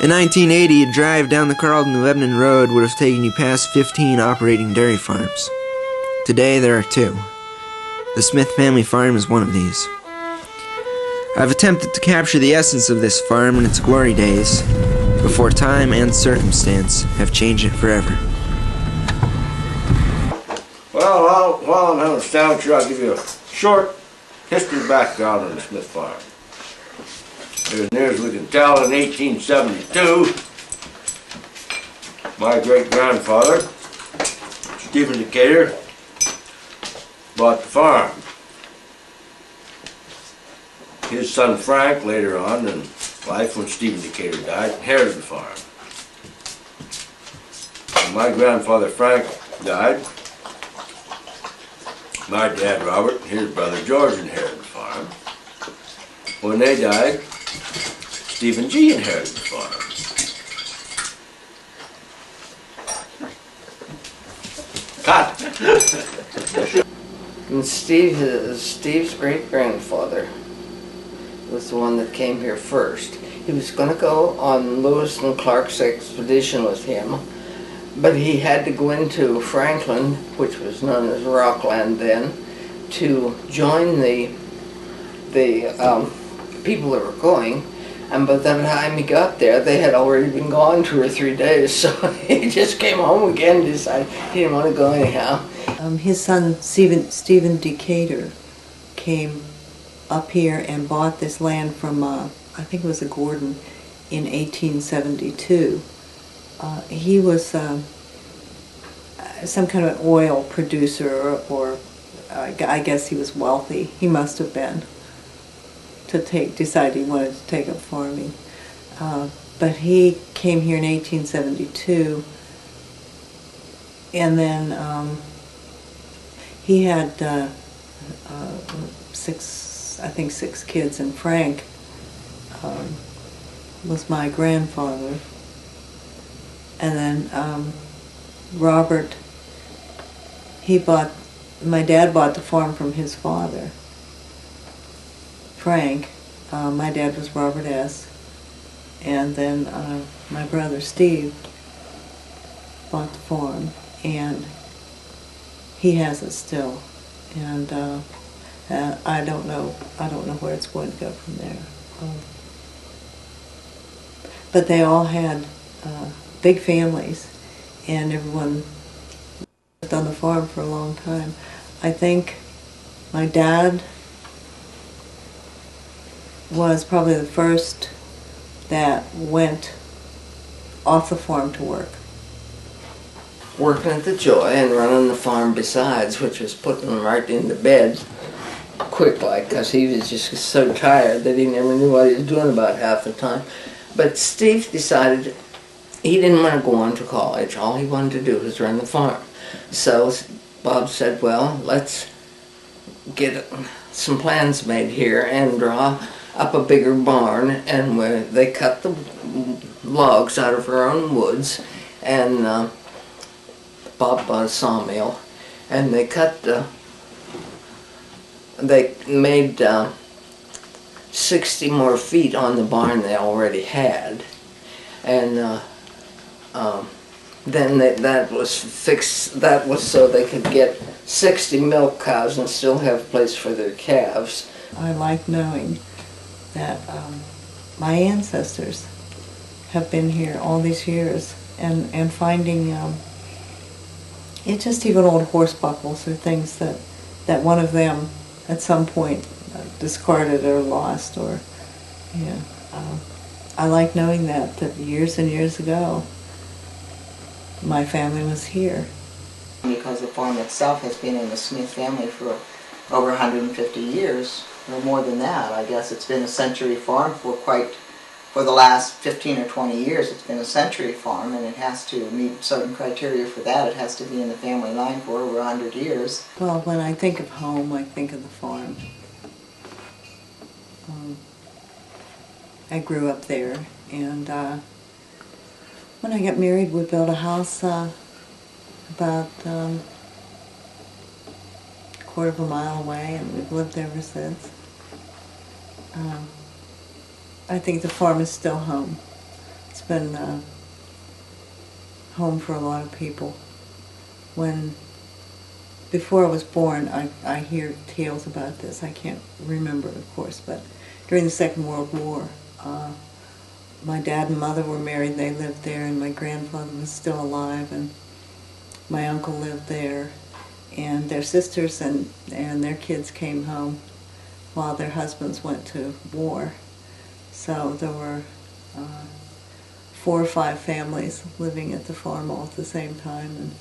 In 1980, a drive down the Carlton to Lebanon Road would have taken you past 15 operating dairy farms. Today, there are 2. The Smith family farm is one of these. I've attempted to capture the essence of this farm in its glory days, before time and circumstance have changed it forever. Well, while I'm having a sandwich, I'll give you a short history background on the Smith farm. As near as we can tell, in 1872, my great-grandfather, Stephen Decatur, bought the farm. His son Frank, later on in life, when Stephen Decatur died, inherited the farm. When my grandfather Frank died, my dad Robert and his brother George inherited the farm. When they died, Stephen G. inherited the farm. Cut! And Steve's great-grandfather was the one that came here first. He was going to go on Lewis and Clark's expedition with him, but he had to go into Franklin, which was known as Rockland then, to join the people that were going. And by the time he got there, they had already been gone 2 or 3 days, so he just came home again and decided he didn't want to go anyhow. His son, Stephen Decatur, came up here and bought this land from, I think it was a Gordon, in 1872. He was some kind of an oil producer, or I guess he was wealthy. He must have been, to decide he wanted to take up farming. But he came here in 1872, and then he had six kids, and Frank was my grandfather. And then Robert, my dad bought the farm from his father, Frank. My dad was Robert S. And then my brother Steve bought the farm, and he has it still. And I don't know where it's going to go from there. But they all had big families, and everyone lived on the farm for a long time. I think my dad was probably the first that went off the farm to work. Working at the Joy and running the farm besides, which was putting him right into bed quick like, because he was just so tired that he never knew what he was doing about half the time. But Steve decided he didn't want to go on to college. All he wanted to do was run the farm. So Bob said, well, let's get some plans made here and draw up a bigger barn. And they cut the logs out of our own woods, and Bob bought a sawmill, and they made 60 more feet on the barn they already had, and then that was fixed. That was so they could get 60 milk cows and still have a place for their calves. I like knowing that my ancestors have been here all these years, and finding it's just even old horse buckles or things that one of them at some point discarded or lost, or I like knowing that years and years ago my family was here. Because the farm itself has been in the Smith family for over 150 years, or more than that. I guess it's been a century farm for the last 15 or 20 years. It's been a century farm, and it has to meet certain criteria for that. It has to be in the family line for over 100 years. Well, when I think of home, I think of the farm. I grew up there, and when I got married, we built a house about a quarter of a mile away, and we've lived there ever since. I think the farm is still home. It's been home for a lot of people. Before I was born, I hear tales about this. I can't remember, of course, but during the Second World War, my dad and mother were married. They lived there, and my grandfather was still alive, and my uncle lived there, and their sisters and their kids came home while their husbands went to war. So there were 4 or 5 families living at the farm all at the same time, and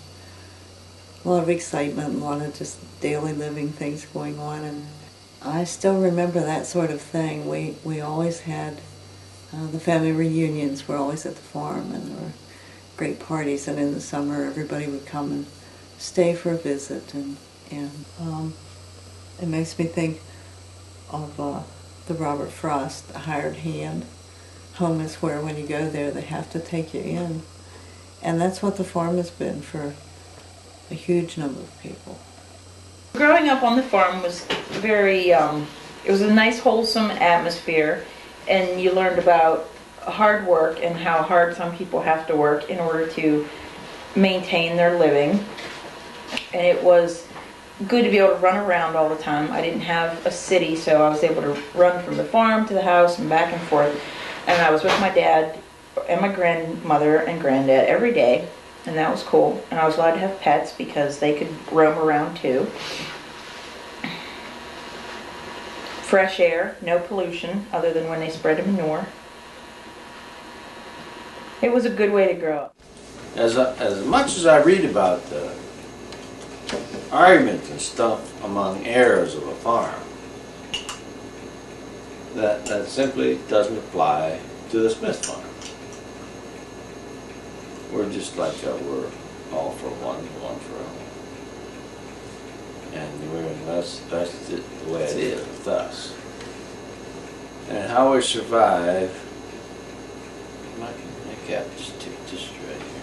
a lot of excitement, a lot of just daily living things going on. And I still remember that sort of thing. We always had the family reunions were always at the farm, and there were great parties, and in the summer everybody would come and stay for a visit, and it makes me think of the Robert Frost, The Hired Hand. Home is where when you go there they have to take you in, and that's what the farm has been for a huge number of people. Growing up on the farm was very, it was a nice wholesome atmosphere, and you learned about hard work and how hard some people have to work in order to maintain their living. And it was good to be able to run around all the time. I didn't have a city, so I was able to run from the farm to the house and back and forth. And I was with my dad and my grandmother and granddad every day, and that was cool. And I was allowed to have pets because they could roam around too. Fresh air, no pollution other than when they spread manure. It was a good way to grow up. As much as I read about the arguments and stuff among heirs of a farm, that simply doesn't apply to the Smith farm. We're just like we're all for one, one for all. And that's the way it is with us. And how we survive, my cap just right here.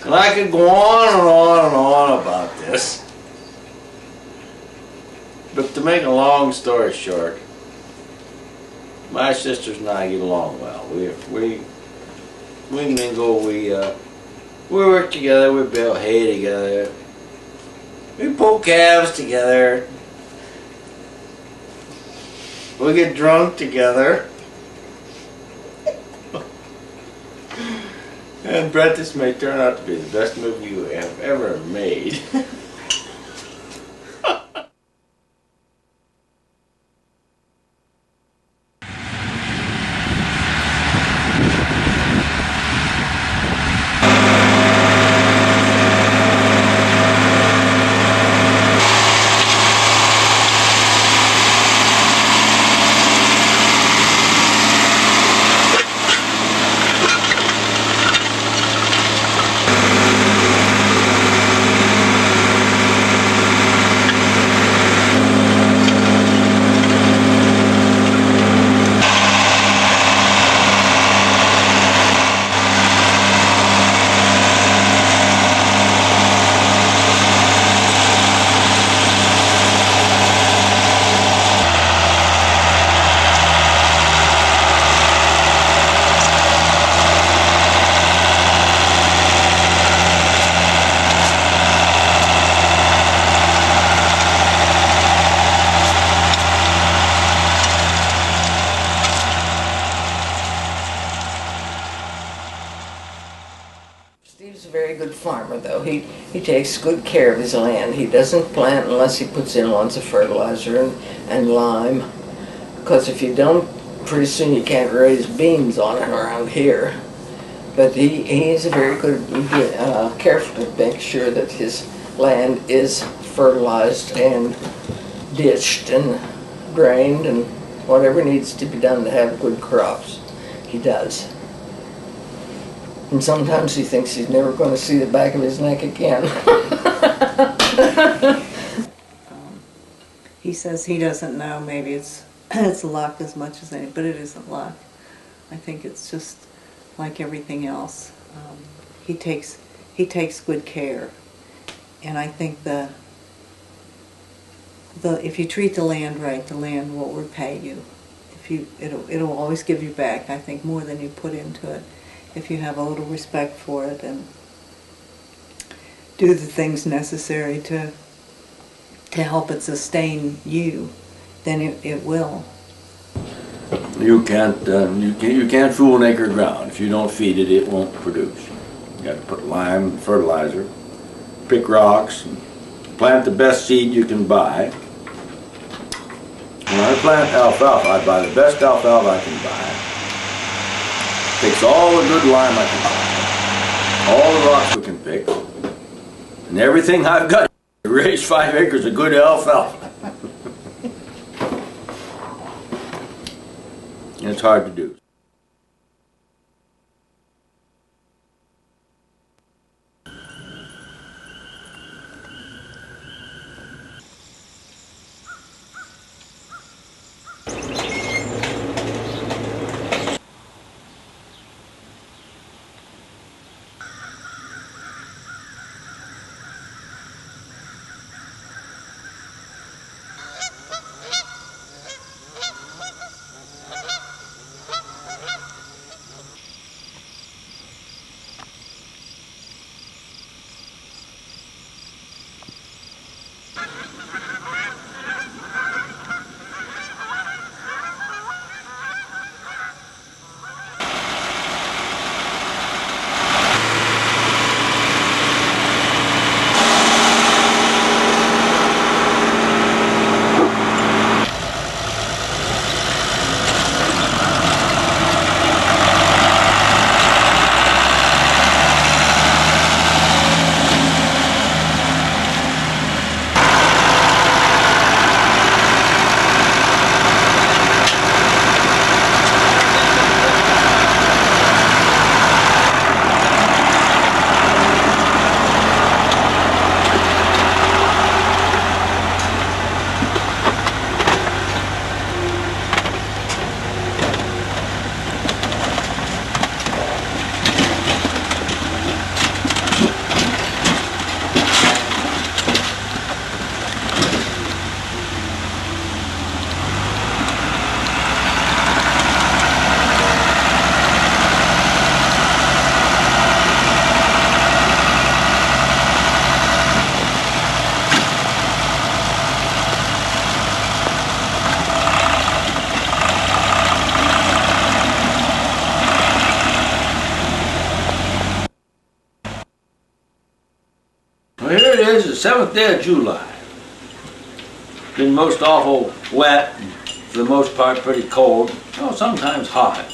And I could go on and on and on about this. But to make a long story short, my sisters and I get along well. We mingle, we work together, we bale hay together, we pull calves together, we get drunk together. And Brett, this may turn out to be the best movie you have ever made. Steve's a very good farmer, though. He takes good care of his land. He doesn't plant unless he puts in lots of fertilizer and lime. Because if you don't, pretty soon you can't raise beans on it around here. But he is a very good, careful to make sure that his land is fertilized and ditched and drained and whatever needs to be done to have good crops, he does. And sometimes he thinks he's never going to see the back of his neck again. He says he doesn't know, maybe it's luck as much as anything, but it isn't luck. I think it's just like everything else. He takes good care, and I think if you treat the land right, the land will repay you. It'll always give you back, I think, more than you put into it, if you have a little respect for it and do the things necessary to help it sustain you. Then it will. You can't fool an acre of ground. If you don't feed it, it won't produce. You got to put lime, fertilizer, pick rocks, and plant the best seed you can buy. When I plant alfalfa, I buy the best alfalfa I can buy. Takes all the good lime I can find, all the rocks we can pick, and everything I've got to raise 5 acres of good alfalfa. And it's hard to do. Well, here it is, the 7th day of July. Been most awful wet, and for the most part pretty cold, well, sometimes hot.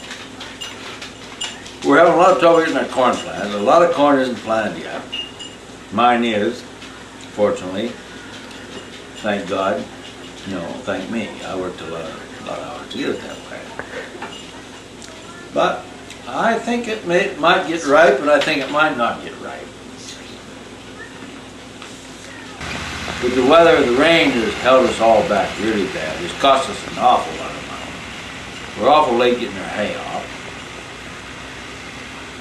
We're having a lot of trouble getting our corn planted. A lot of corn isn't planted yet. Mine is, fortunately. Thank God. No, thank me. I worked a lot of hours to get it that way. But I think it might get ripe, and I think it might not get ripe. With the weather, the rain has held us all back really bad. It's cost us an awful lot of money. We're awful late getting our hay off.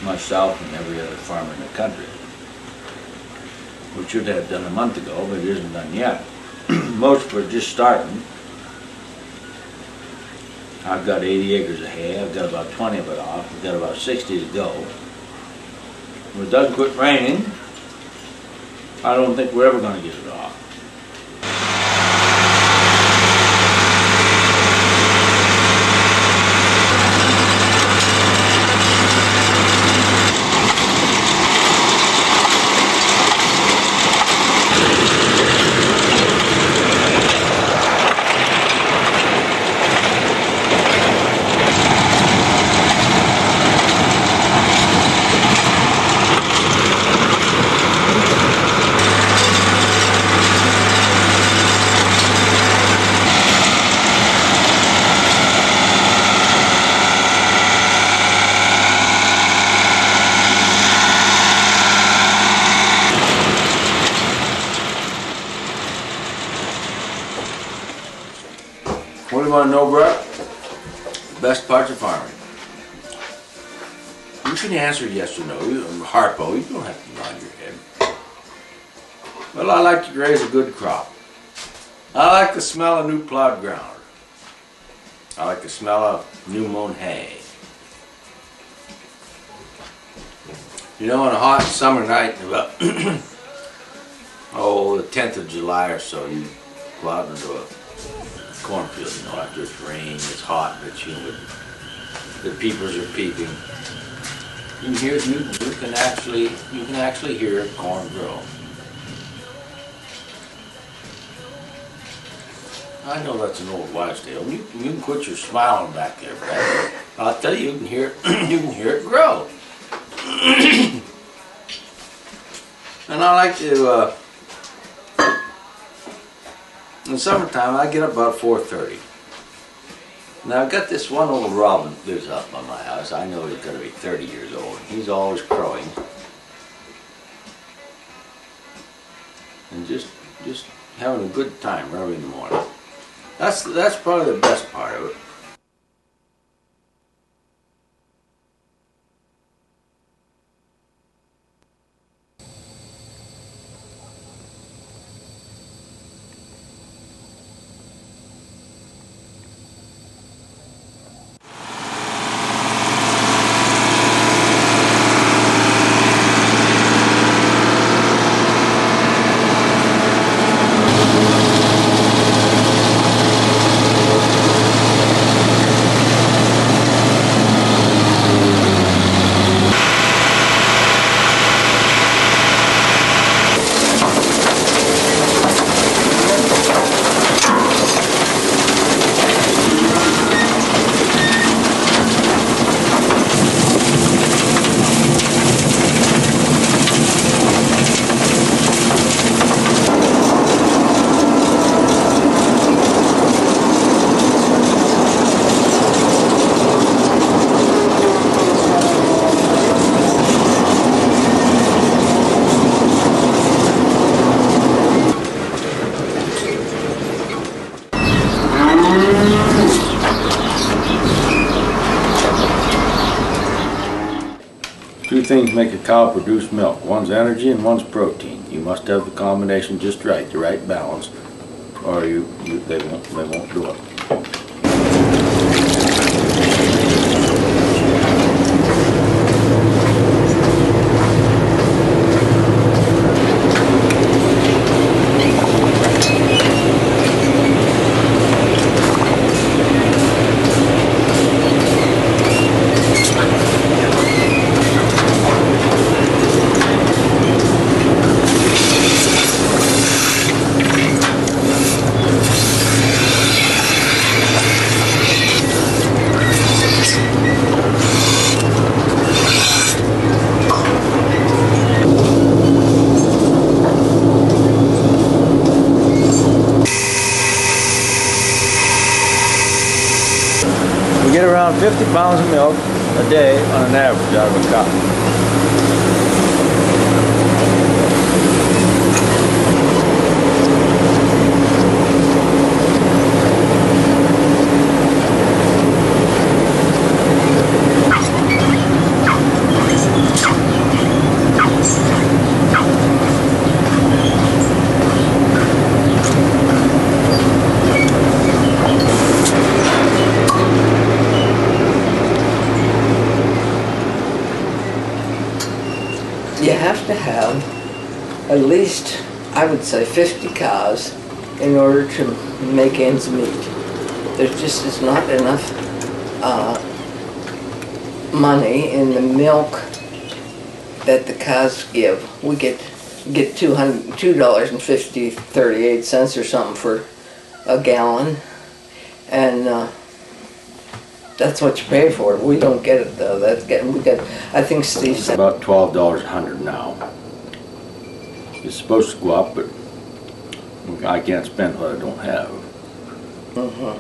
Myself and every other farmer in the country. We should have done a month ago, but it isn't done yet. Most were just starting. I've got 80 acres of hay. I've got about 20 of it off. We've got about 60 to go. When it doesn't quit raining, I don't think we're ever going to get it off. What do you want to know, Brett? The best parts of farming. You can answer yes or no. Harpo, you don't have to nod your head. Well, I like to graze a good crop. I like the smell of new plowed ground. I like the smell of new mown hay. You know, on a hot summer night, about the 10th of July or so, you go out into a cornfield, you know, after it's rain, it's hot, it's humid, the peepers are peeping. You can hear, you can actually hear corn grow. I know that's an old wives' tale. You can quit your smiling back there, Brad. I'll tell you, you can hear it grow. And I like to, in the summertime, I get up about 4:30. Now I've got this one old robin that lives up by my house. I know he's got to be 30 years old. He's always crowing. And just having a good time early in the morning. That's probably the best part of it. Two things make a cow produce milk. One's energy and one's protein. You must have the combination just right, the right balance, or they won't do it. We get around 50 pounds of milk a day on an average out of a cow. You have to have at least, I would say, 50 cows in order to make ends meet. There just is not enough money in the milk that the cows give. We get $2.38 or something for a gallon, and that's what you pay for it. We don't get it though. We get. I think Steve said about $12 a hundred now. It's supposed to go up, but I can't spend what I don't have. $12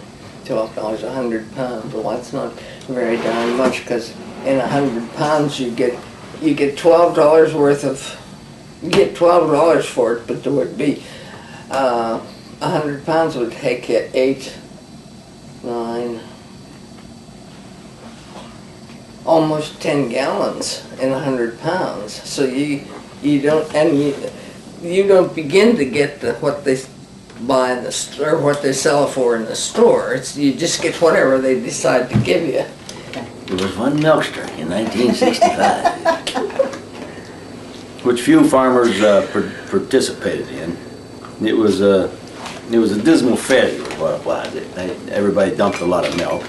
a 100 pounds. Well, that's not very darn much, because in 100 pounds you get $12 worth of. You get $12 for it, but there would be 100 pounds would take you 8, 9. Almost 10 gallons in 100 pounds. So you don't begin to get what they buy in the store, what they sell it for in the store. You just get whatever they decide to give you. There was one milkster in 1965, which few farmers participated in. It was a dismal failure. What it was. Everybody dumped a lot of milk,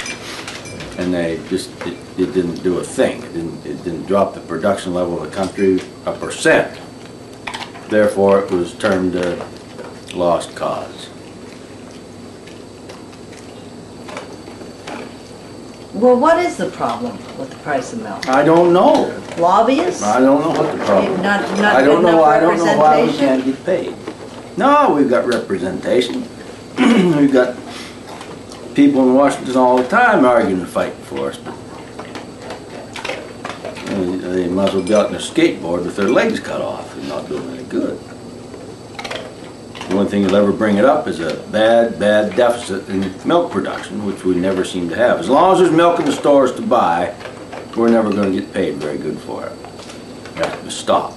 and it didn't do a thing. It didn't drop the production level of the country a percent. Therefore, it was termed a lost cause. Well, what is the problem with the price of milk? I don't know. Lobbyists? I don't know what the problem is. Not I don't good know. enough I don't know why we representation? can't get paid. No, we've got representation. We've got people in Washington all the time arguing and fighting for us. They might as well be out on a skateboard with their legs cut off and not doing any good. The only thing that'll ever bring it up is a bad deficit in milk production, which we never seem to have. As long as there's milk in the stores to buy, we're never going to get paid very good for it. It has to be stopped.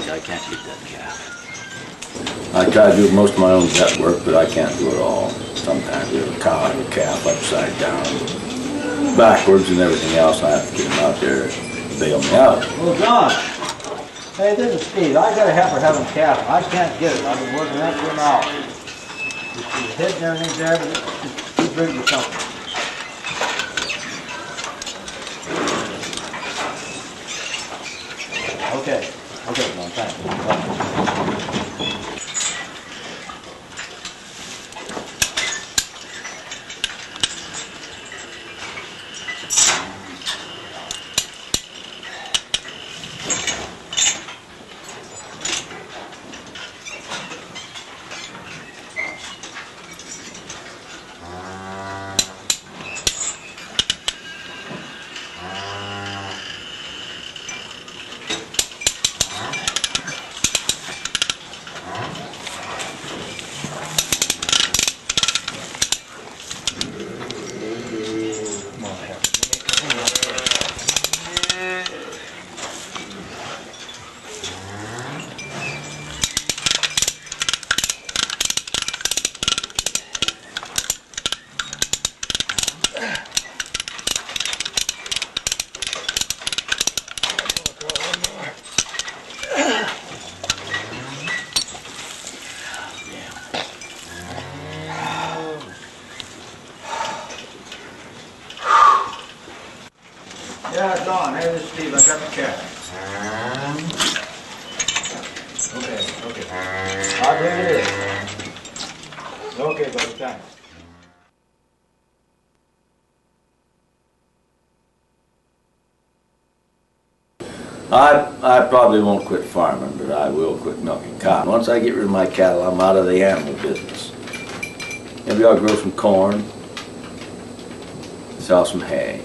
I can't get that calf. I try to do most of my own vet work, but I can't do it all. Sometimes we have a cow and a calf upside down, backwards and everything else. I have to get them out there to bail me out. Well, John, hey, this is Steve. I got a heifer having a calf. I can't get it. I've been working that for an hour. The head and everything's there, but it's too big for something. Okay. Okay, John, thanks. I believe it is. Okay, buddy, thanks. I probably won't quit farming, but I will quit milking cow. Once I get rid of my cattle, I'm out of the animal business. Maybe I'll grow some corn, sell some hay.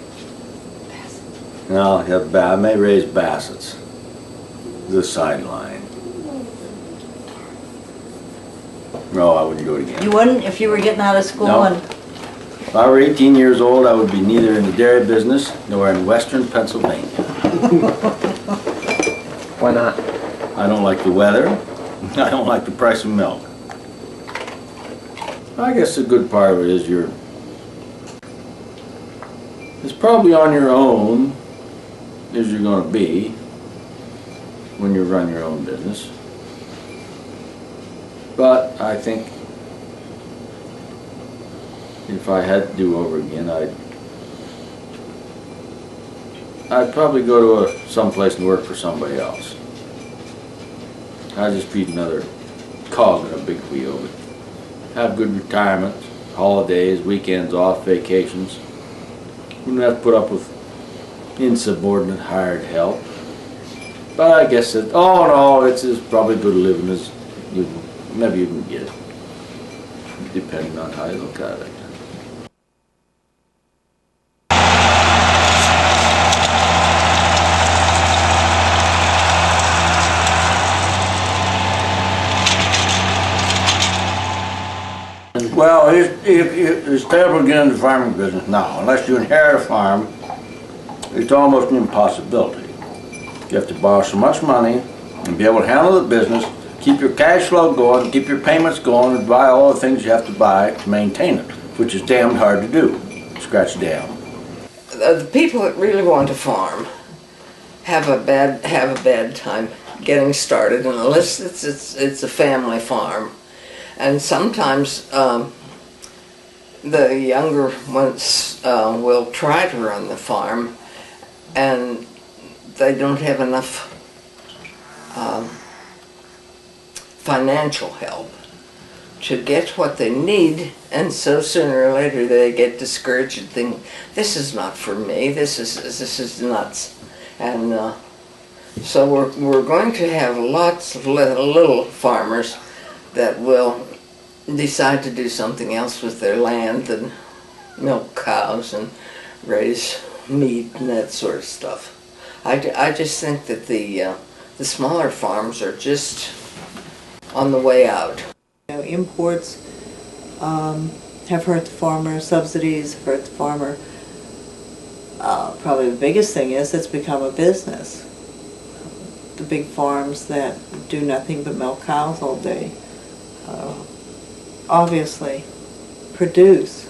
No, I may raise bassets. The sideline. No, I wouldn't do it again. You wouldn't if you were getting out of school No. and If I were 18 years old, I would be neither in the dairy business nor in western Pennsylvania. Why not? I don't like the weather. I don't like the price of milk. I guess a good part of it is it's probably on your own as you're going to be when you run your own business. But I think if I had to do over again, I'd probably go to someplace and work for somebody else. I'd just be another cog in a big wheel. But have good retirement, holidays, weekends off, vacations. Wouldn't have to put up with insubordinate hired help. But I guess that, oh no, it's as probably good living as maybe you can get, depending on how you look at it. Well, it's terrible to get into the farming business now. Unless you inherit a farm, it's almost an impossibility. You have to borrow so much money and be able to handle the business, keep your cash flow going, keep your payments going, and buy all the things you have to buy to maintain it, which is damned hard to do. Scratch down. The people that really want to farm have a bad time getting started unless it's a family farm. And sometimes the younger ones will try to run the farm and they don't have enough financial help to get what they need, and so sooner or later they get discouraged and think, this is not for me, this is nuts. And so we're going to have lots of little farmers that will decide to do something else with their land than milk cows and raise meat and that sort of stuff. I just think that the smaller farms are just on the way out. You know, imports have hurt the farmer, subsidies have hurt the farmer. Probably the biggest thing is it's become a business. The big farms that do nothing but milk cows all day obviously produce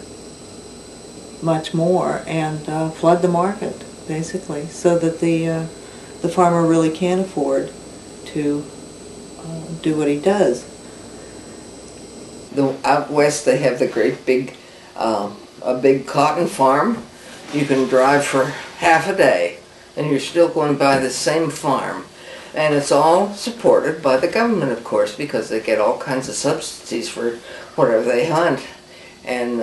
much more and flood the market, basically, so that the farmer really can't afford to do what he does. Out west they have the great big, a big cotton farm. You can drive for half a day and you're still going by the same farm. And it's all supported by the government, of course, because they get all kinds of subsidies for whatever they hunt. And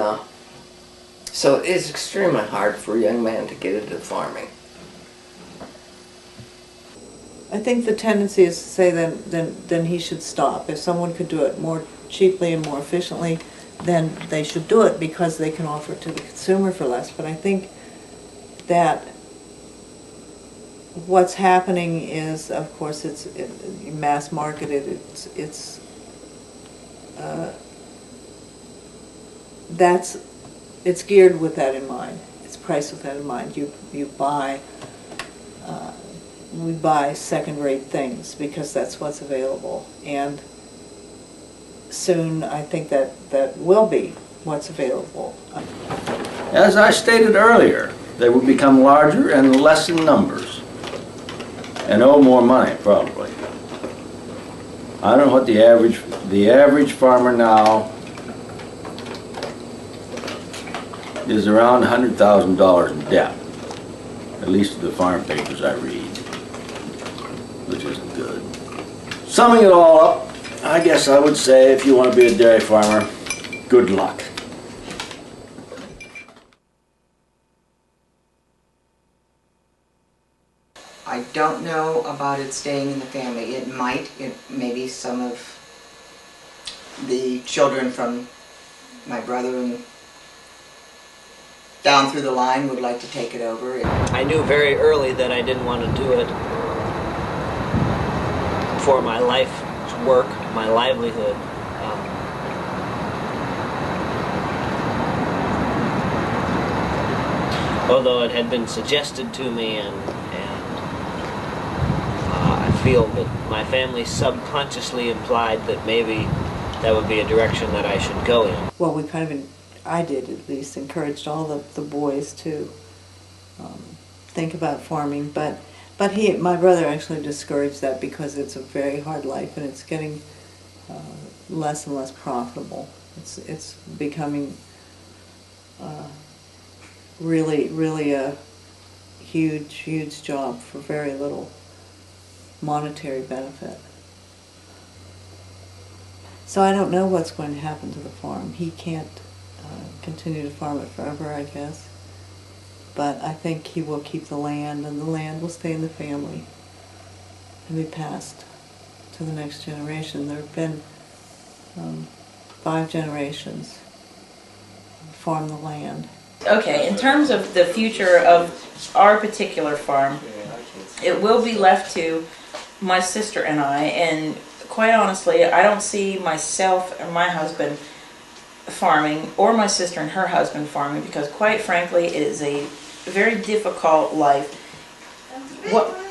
so it's extremely hard for a young man to get into farming. I think the tendency is to say then he should stop. If someone could do it more cheaply and more efficiently, then they should do it because they can offer it to the consumer for less. But I think that what's happening is, of course, it's mass marketed. It's geared with that in mind. It's priced with that in mind. We buy second-rate things because that's what's available, and soon I think that will be what's available. As I stated earlier, they will become larger and less in numbers, and owe more money probably. I don't know what the average farmer now is around $100,000 in debt, at least to the farm papers I read, which isn't good. Summing it all up, I guess I would say if you want to be a dairy farmer, good luck. I don't know about it staying in the family. It might. Maybe some of the children from my brother and down through the line would like to take it over. I knew very early that I didn't want to do it for my life's work, my livelihood. Although it had been suggested to me, and I feel that my family subconsciously implied that maybe that would be a direction that I should go in. Well, we kind of, I did at least, encouraged all the boys to think about farming, but my brother actually discouraged that because it's a very hard life and it's getting less and less profitable. It's becoming really a huge job for very little monetary benefit. So I don't know what's going to happen to the farm. He can't continue to farm it forever, I guess. But I think he will keep the land, and the land will stay in the family and be passed to the next generation. There have been 5 generations farm the land. Okay, in terms of the future of our particular farm, it will be left to my sister and I, and quite honestly, I don't see myself and my husband farming, or my sister and her husband farming, because quite frankly, it is a very difficult life.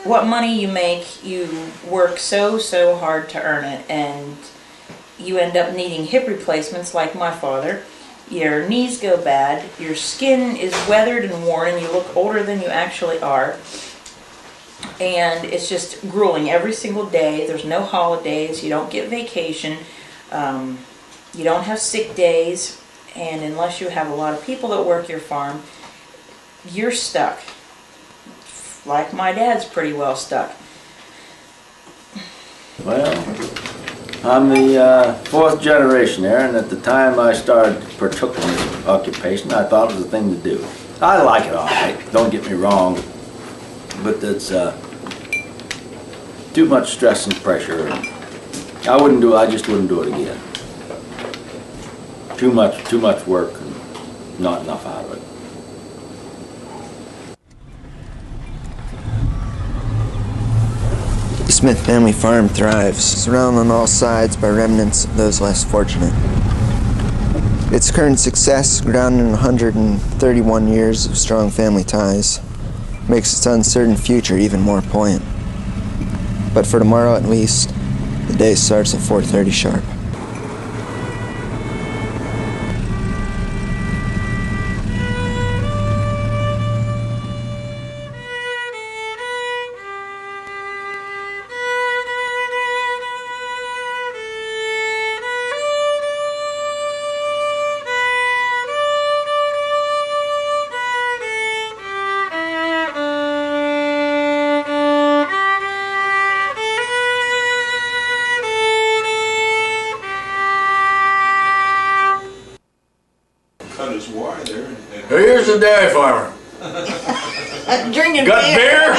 What money you make, you work so hard to earn it, and you end up needing hip replacements like my father. Your knees go bad, your skin is weathered and worn, and you look older than you actually are. And it's just grueling every single day. There's no holidays, you don't get vacation, you don't have sick days, and unless you have a lot of people that work your farm, you're stuck. Like my dad's pretty well stuck. Well, I'm the 4th generation there, and at the time I started partook in this occupation, I thought it was the thing to do. I like it all right, don't get me wrong, but it's too much stress and pressure. I just wouldn't do it again. Too much work and not enough out of it. The Smith family farm thrives, surrounded on all sides by remnants of those less fortunate. Its current success, grounded in 131 years of strong family ties, makes its uncertain future even more poignant. But for tomorrow at least, the day starts at 4:30 sharp. Cut his wire there. Here's the dairy farmer. Drinking Got beer. beer?